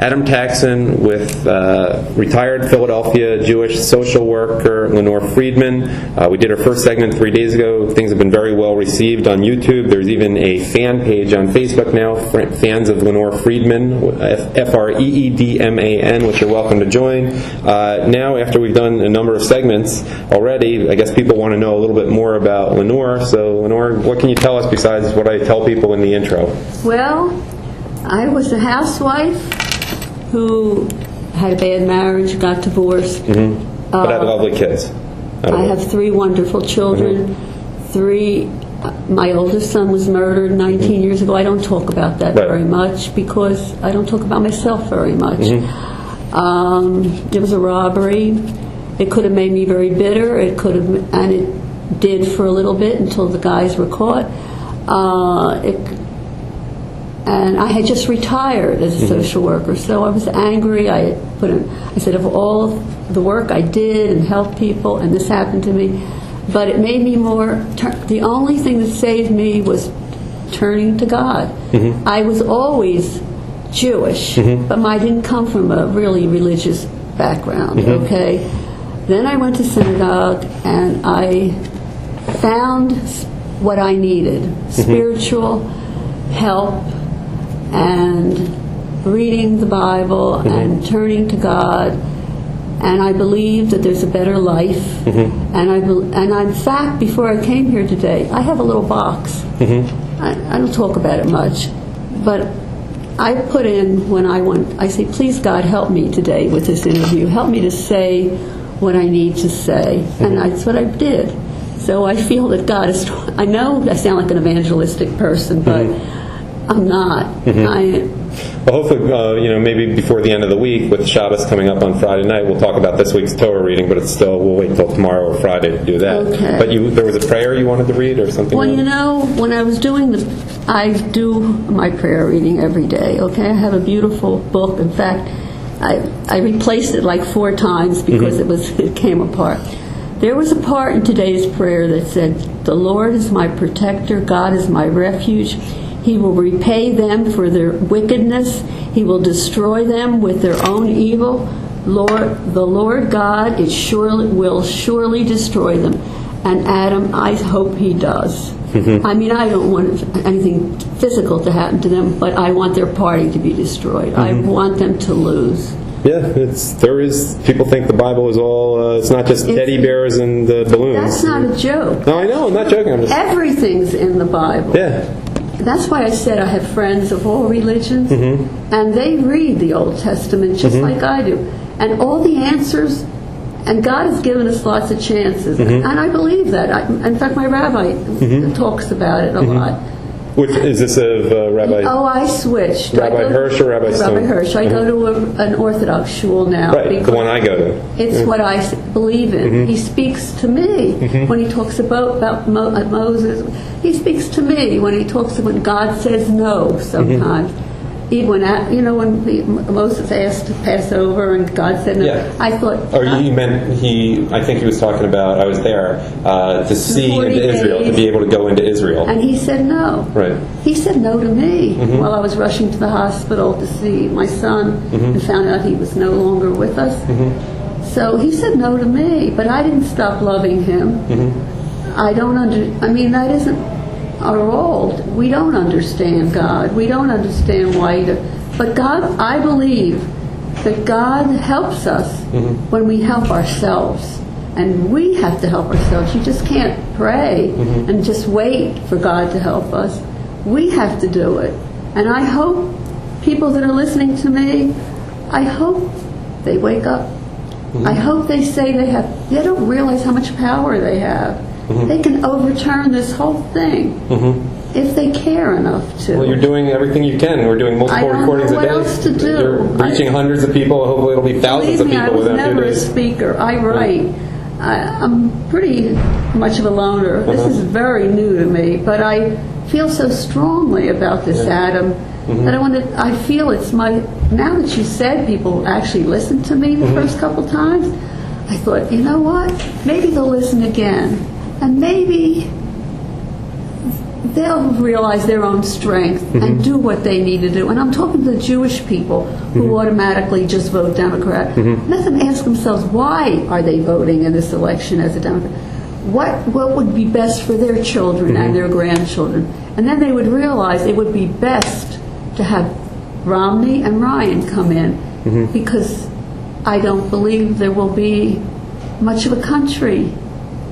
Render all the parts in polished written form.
Adam Taxon with retired Philadelphia Jewish social worker Lenore Freedman. We did our first segment 3 days ago. Things have been very well received on YouTube. There's even a fan page on Facebook now, fans of Lenore Freedman, Freedman, which you're welcome to join. Now, after we've done a number of segments already, I guess people want to know a little bit more about Lenore. So, Lenore, what can you tell us besides what I tell people in the intro? Well, I was a housewife who had a bad marriage, got divorced. Mm-hmm. But had lovely kids. I have 3 wonderful children. My oldest son was murdered 19 years ago. I don't talk about that very much because I don't talk about myself very much. Mm-hmm. It was a robbery. It could have made me very bitter. And it did for a little bit until the guys were caught. And I had just retired as a social worker, so I was angry. I said, of all the work I did and helped people, and this happened to me, but it made me the only thing that saved me was turning to God. Mm-hmm. I was always Jewish, but I didn't come from a really religious background, okay? Then I went to synagogue, and I found what I needed, spiritual help, and reading the Bible and turning to God, and I believe that there's a better life. And in fact, before I came here today, I have a little box. I don't talk about it much, but I put in I say, please God, help me today with this interview. Help me to say what I need to say, and that's what I did. So I feel that God is. I know I sound like an evangelistic person, but I'm not. Well, hopefully, maybe before the end of the week, with Shabbos coming up on Friday night, we'll talk about this week's Torah reading, but we'll wait till tomorrow or Friday to do that. Okay. But there was a prayer you wanted to read or something? Well, when I was doing I do my prayer reading every day, okay? I have a beautiful book. In fact, I replaced it like 4 times because it came apart. There was a part in today's prayer that said, "The Lord is my protector, God is my refuge. He will repay them for their wickedness. He will destroy them with their own evil. The Lord God will surely destroy them." And Adam, I hope he does. I mean, I don't want anything physical to happen to them, but I want their party to be destroyed. I want them to lose. Yeah, people think the Bible is all, it's not just teddy bears and balloons. That's not a joke. No, I know, I'm not joking. Everything's in the Bible. Yeah. That's why I said I have friends of all religions, and they read the Old Testament just like I do. And all the answers, and God has given us lots of chances. And I believe that. In fact, my rabbi talks about it a lot. Which is this of Rabbi? Oh, I switched. Rabbi Hirsch or Rabbi Stone? Rabbi Hirsch. I go to an Orthodox shul now. Right, the one I go to. It's what I believe in. He speaks to me when he talks about Moses. He speaks to me when God says no sometimes. Even when Moses asked to pass over and God said no, I thought. Or you meant I think he was talking about, I was there, to see into Israel, to be able to go into Israel. And he said no. Right. He said no to me while I was rushing to the hospital to see my son and found out he was no longer with us. So he said no to me, but I didn't stop loving him. That isn't our role. We don't understand God. We don't understand why but God, I believe that God helps us when we help ourselves. And we have to help ourselves. You just can't pray and just wait for God to help us. We have to do it. And I hope people that are listening to me, I hope they wake up. I hope they say they don't realize how much power they have. They can overturn this whole thing if they care enough to. Well, you're doing everything you can. We're doing multiple recordings a day. I don't know what else to do. You're reaching hundreds of people. Hopefully it'll be thousands of people I was within a few never days. a speaker. I write. I'm pretty much of a loner. This is very new to me, but I feel so strongly about this, Adam, that I feel it's now that you said people actually listened to me the first couple times, I thought, you know what? Maybe they'll listen again. And maybe they'll realize their own strength and do what they need to do. And I'm talking to the Jewish people who automatically just vote Democrat. Let them ask themselves, why are they voting in this election as a Democrat? What would be best for their children and their grandchildren? And then they would realize it would be best to have Romney and Ryan come in, because I don't believe there will be much of a country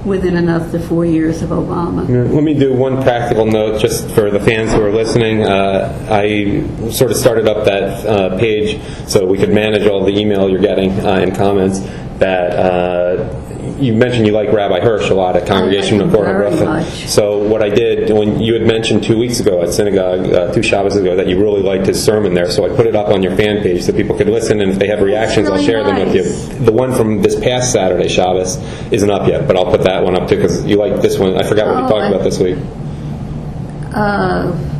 within another 4 years of Obama. Let me do one practical note just for the fans who are listening. I sort of started up that page so we could manage all the email you're getting and comments. That you mentioned you like Rabbi Hirsch a lot at Congregation of very much. So what I did, when you had mentioned 2 weeks ago at synagogue, 2 Shabbos ago, that you really liked his sermon there, so I put it up on your fan page so people could listen, and if they have reactions, really I'll share them with you. The one from this past Saturday, Shabbos, isn't up yet, but I'll put that one up too, because you like this one. I forgot what he talked about this week.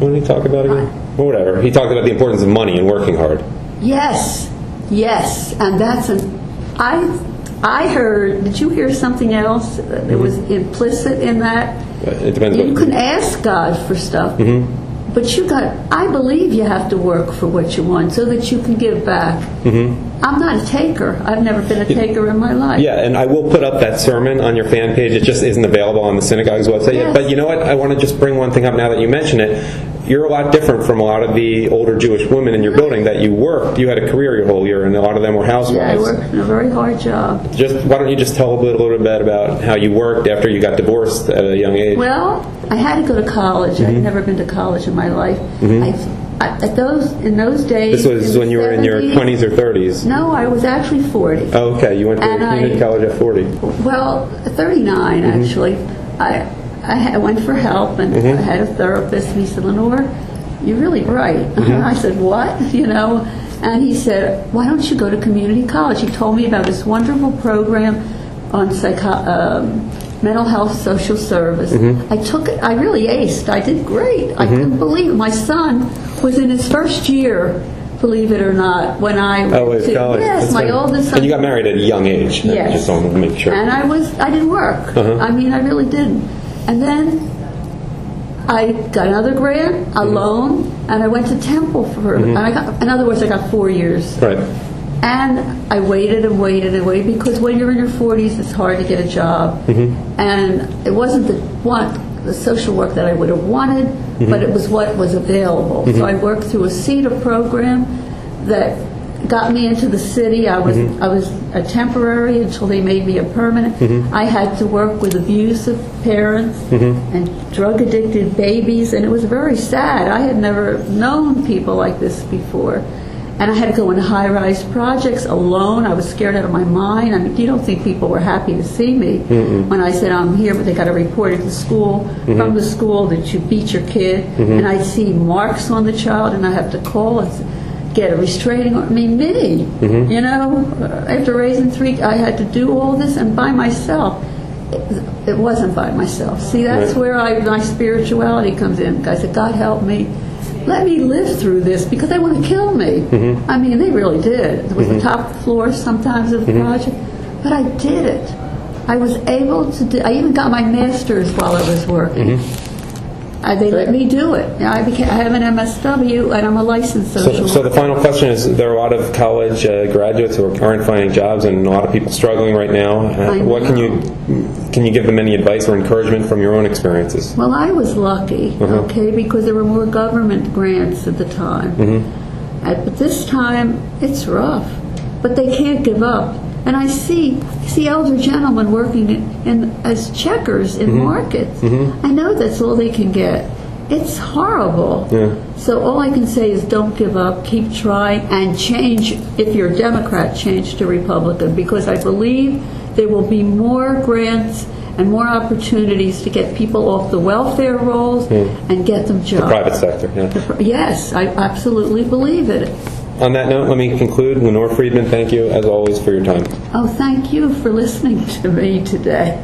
What did he talk about again? Well, whatever. He talked about the importance of money and working hard. Yes, and that's I heard, did you hear something else that was implicit in that? It depends. You can ask God for stuff, but I believe you have to work for what you want so that you can give back. I'm not a taker. I've never been a taker in my life. Yeah, and I will put up that sermon on your fan page. It just isn't available on the synagogue's website yet. But you know what? I want to just bring one thing up now that you mention it. You're a lot different from a lot of the older Jewish women in your building that you worked. You had a career your whole year, and a lot of them were housewives. Yeah, I worked in a very hard job. Why don't you just tell a little bit about how you worked after you got divorced at a young age? Well, I had to go to college. I'd never been to college in my life. In those days... This was when you were in your 20s or 30s? No, I was actually 40. Oh, okay. You went to community college at 40. Well, 39, actually. I went for help, and I had a therapist, and he said, Lenore, you're really bright. I said, what? And he said, why don't you go to community college? He told me about this wonderful program on mental health social service. I took it. I really aced. I did great. I couldn't believe it. My son was in his first year, believe it or not, when I went to college. Yes, my oldest son. And you got married at a young age. Yes. Just want to make sure. And I didn't work. I mean, I really didn't. And then I got another grant, a loan, and I went to Temple for. And in other words, I got 4 years. Right. And I waited and waited and waited, because when you're in your 40s, it's hard to get a job. And it wasn't the social work that I would have wanted, but it was what was available. So I worked through a CETA program that got me into the city. I was a temporary until they made me a permanent. I had to work with abusive parents and drug-addicted babies, and it was very sad. I had never known people like this before. And I had to go into high-rise projects alone. I was scared out of my mind. I mean, you don't think people were happy to see me when I said, I'm here, but they got to report it to school, from the school that you beat your kid. And I see marks on the child, and I have to call and get a restraining order. I mean, me, after raising 3, I had to do all this, and by myself. It wasn't by myself. See, that's where my spirituality comes in. I said, God help me. Let me live through this, because they want to kill me. I mean, they really did. It was the top floor sometimes of the project, but I did it. I was able to do. I even got my master's while I was working. They let me do it. I have an MSW, and I'm a licensed social worker. So the final question is: there are a lot of college graduates who aren't finding jobs, and a lot of people struggling right now. What can you give them any advice or encouragement from your own experiences? Well, I was lucky, because there were more government grants at the time. But this time, it's rough. But they can't give up. And I see elder gentlemen working as checkers in markets. I know that's all they can get. It's horrible. So all I can say is don't give up, keep trying, and change. If you're a Democrat, change to Republican, because I believe there will be more grants and more opportunities to get people off the welfare rolls and get them jobs. The private sector, Yes, I absolutely believe it. On that note, let me conclude. Lenore Freedman, thank you, as always, for your time. Oh, thank you for listening to me today.